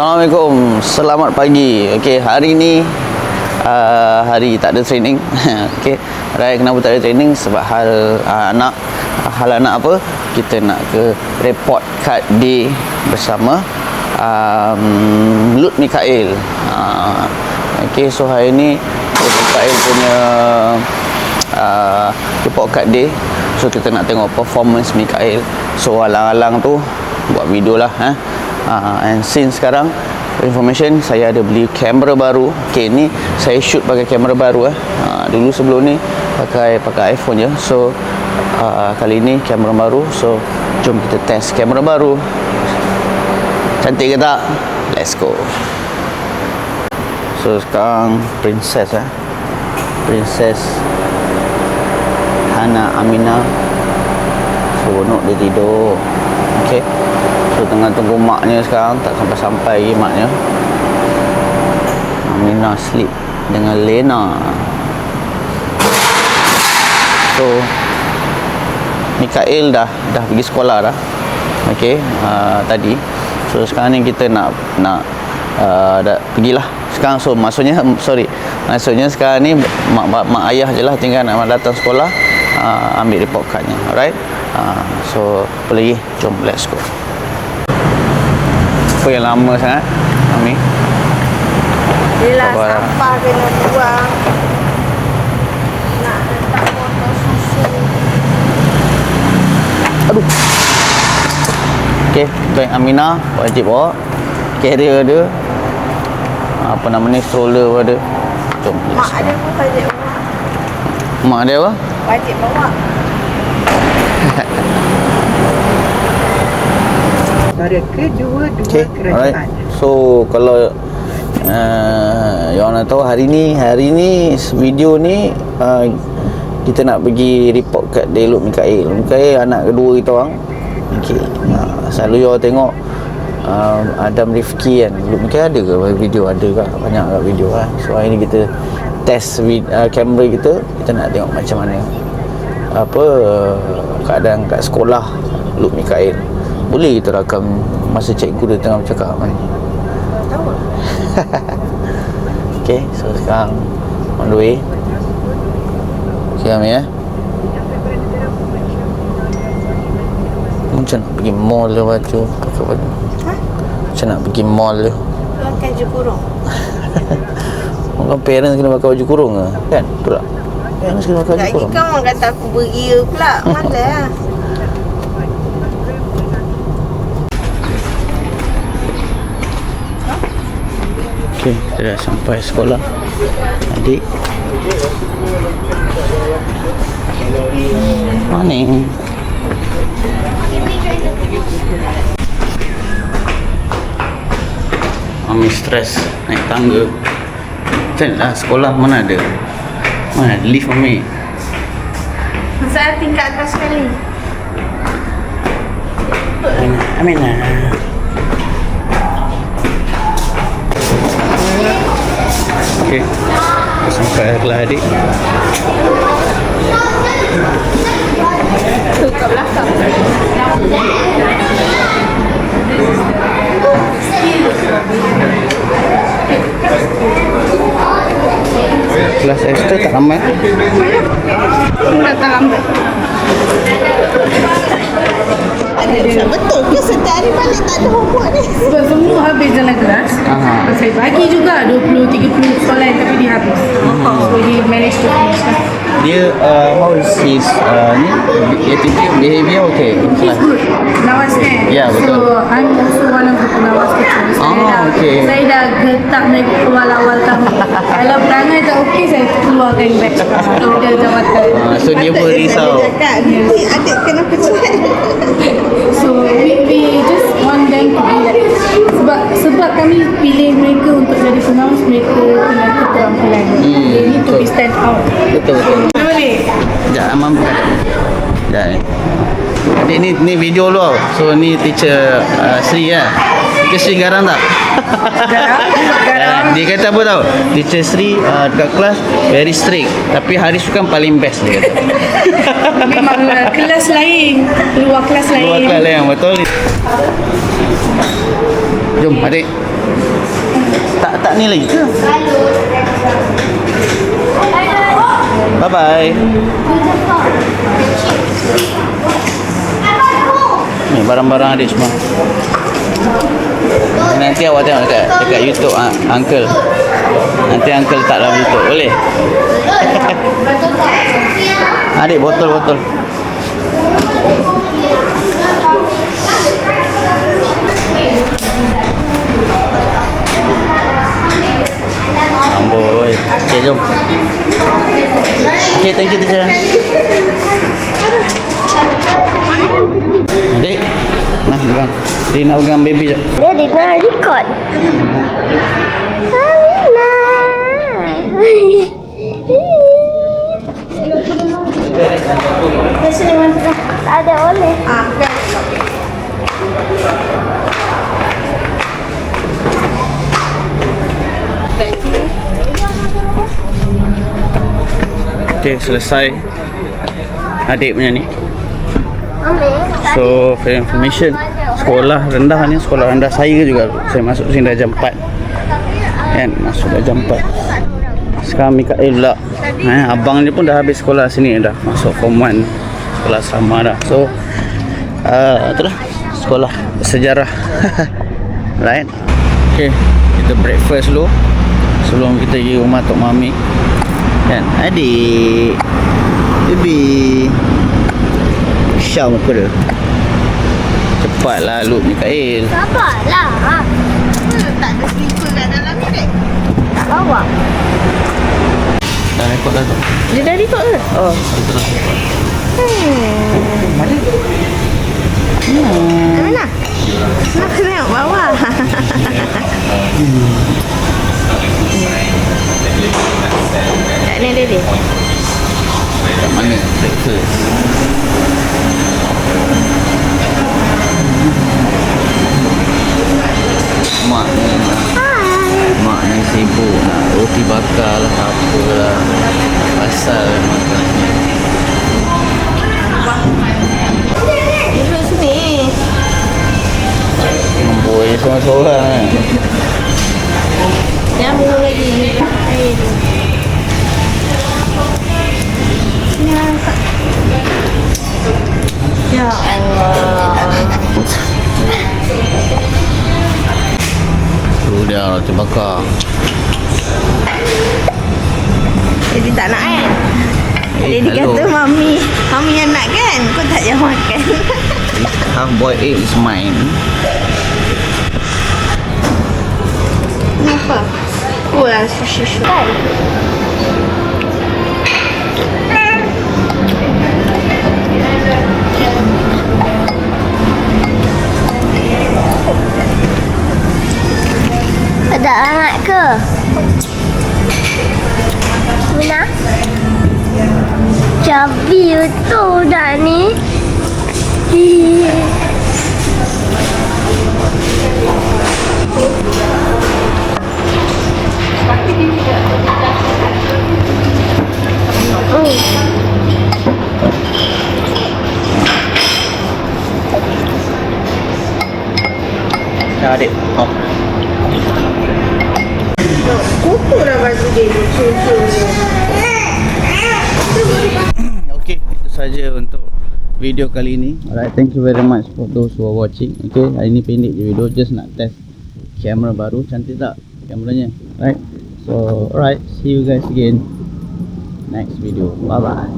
Assalamualaikum, selamat pagi. Okey, hari ni hari tak ada training. Okey, Raya kenapa tak ada training? Sebab hal anak apa? Kita nak ke report card day bersama Lut Mikael. Okey, so hari ni Lut Mikael punya report card day. So kita nak tengok performance Mikael. So alang-alang tu buat video lah. And since sekarang information, saya ada beli kamera baru. Okay, ni saya shoot pakai kamera baru. Dulu sebelum ni pakai iPhone je. So kali ni kamera baru. So jom kita test kamera baru. Cantik ke tak? Let's go. So sekarang Princess Hana Aminah seronok dia tidur. Okay, so tengah tunggu maknya sekarang. Tak sampai-sampai lagi maknya. Aminah sleep dengan Lena. So Mikael dah pergi sekolah dah. Okay, tadi. So sekarang ni kita nak dah pergilah sekarang. So maksudnya sekarang ni mak ayah je lah tinggal nak datang sekolah, ambil report cardnya. Alright. So apa lagi? Jom, let's go. Apa yang lama sangat, Mami? Yelah, sampah kena buang. Nak letak botol susu. Aduh. Okay, Bank Aminah wajib bawa carrier dia, apa nama ni, stroller ada. Jom, Mak ada pun wajib bawa. Mak dia apa? Wajib bawa. Pada kedua Okay, alright. kerajaan. So kalau yang nak tahu hari ni video ni kita nak pergi report kat Lut Mikael. Mikael anak kedua kita orang. Okay, selalu you tengok Adam Rifki kan. Lut Mikael ada ke video? Ada ke? Banyak ke video lah. So hari ni kita test kamera kita nak tengok macam mana keadaan kat sekolah Lut Mikael. Boleh kita rakam masa cikgu dia tengah bercakap kan? Tahu. Okay, so sekarang on the way. Okay, Ami macam nak pergi mall le baju pakai baju. Macam nak pergi mall le. Pakai baju kurung. Orang parents kena pakai baju kurung ke? Kan? Betul tak? Parents kena pakai baju Lagi kurung. kan orang kata aku beria pula. Malas lah. Okay, kita dah sampai sekolah. Adik morning. Mami stres naik tangga. Macam lah sekolah mana ada? Mana ada lift, Mami? Saya tingkat atas sekali. Aminah. Okay, sampai kelas adik. Tu kat belakang. Kelas Esther tak ramai. Aku datang lambat. Ada betul ke setiap hari balik tak ada homework ni? Sebab semua habis dalam kelas. Saya bagi juga 20-30 soalan tapi dia habis. So he managed to finish lah. Dia how is his attitude, behavior okay in He's class? good. Pengawas kan? Ya, betul. So I'm also one of the pengawas teacher. Okay. Saya dah getak mereka awal-awal tahun. Kalau perangai tak okey, saya keluarkan batch order jawatan. So dia pun risau. Cakap, ni adik kena pecat. So we just want them to be like, sebab kami pilih mereka untuk jadi pengawas, mereka dengan keterampilan. They need to be stand out. Betul. Mana balik? Sekejap, Amam. Sekejap ni. Adik ni video lu tau. So ni teacher Sri lah. Teacher Sri garang tak? Garang. Dia kata apa tau? Teacher Sri dekat kelas very strict. Tapi hari sukan paling best dia kata. Memang kelas lain, luar kelas lain. Luar kelas lain, betul. Jom adik. Tak ni lagi ke? Bye bye. Ni barang-barang adik semua. Nanti awak tengok dekat YouTube uncle. Nanti uncle letak dalam YouTube. Boleh? Adik botol-botol. Amboi. Okey, jom. Okey, thank you teacher. Adik, nah pegang. Dia nak pegang baby je. Dia nak record. Tak ada oleh. Okey, selesai adik punya ni. So, for information, sekolah rendah ni, sekolah rendah saya juga. Saya masuk sini dah jam 4. Kan, masuk dah jam 4. Sekarang Mikael pula. Abang dia pun dah habis sekolah sini dah. Masuk form 1. Sekolah sama dah. So, itulah sekolah bersejarah. Right? Okay, kita breakfast dulu sebelum kita pergi rumah Tok Mami. Kan, adik baby Syah muka dia. Cepatlah loop Mikael. Sabarlah. Tak ada slipper kat dalam ni, dek. Tak bawa. Dah rekod dah tu. Dia dah record ke? Oh. Kita dah rekod. Mana? Nak tengok bawah. Kat ni dia. Kat mana? Breakfast. Mak ni sibuk nak roti bakar lah, apalah. Pasal makan ni. Duduk sini. Amboi seorang-seorang kan. Nyambung lagi. Air. Ya Allah. Tu dia roti bakar. Jadi tak nak kan? Jadi hello. kata mami yang nak kan? Kau tak payah makan. Half boiled egg is mine. Kenapa? Oh lah sushi. Ada anak ke? Mina? Cabi itu dah ni. Ya adik. Oh. Kuku dah baju dia. Okay, itu saja untuk video kali ini. Alright, thank you very much for those who are watching. Okay, hari ni pendek je video, just nak test kamera baru. Cantik tak kameranya? Right, so alright, see you guys again next video. Bye bye.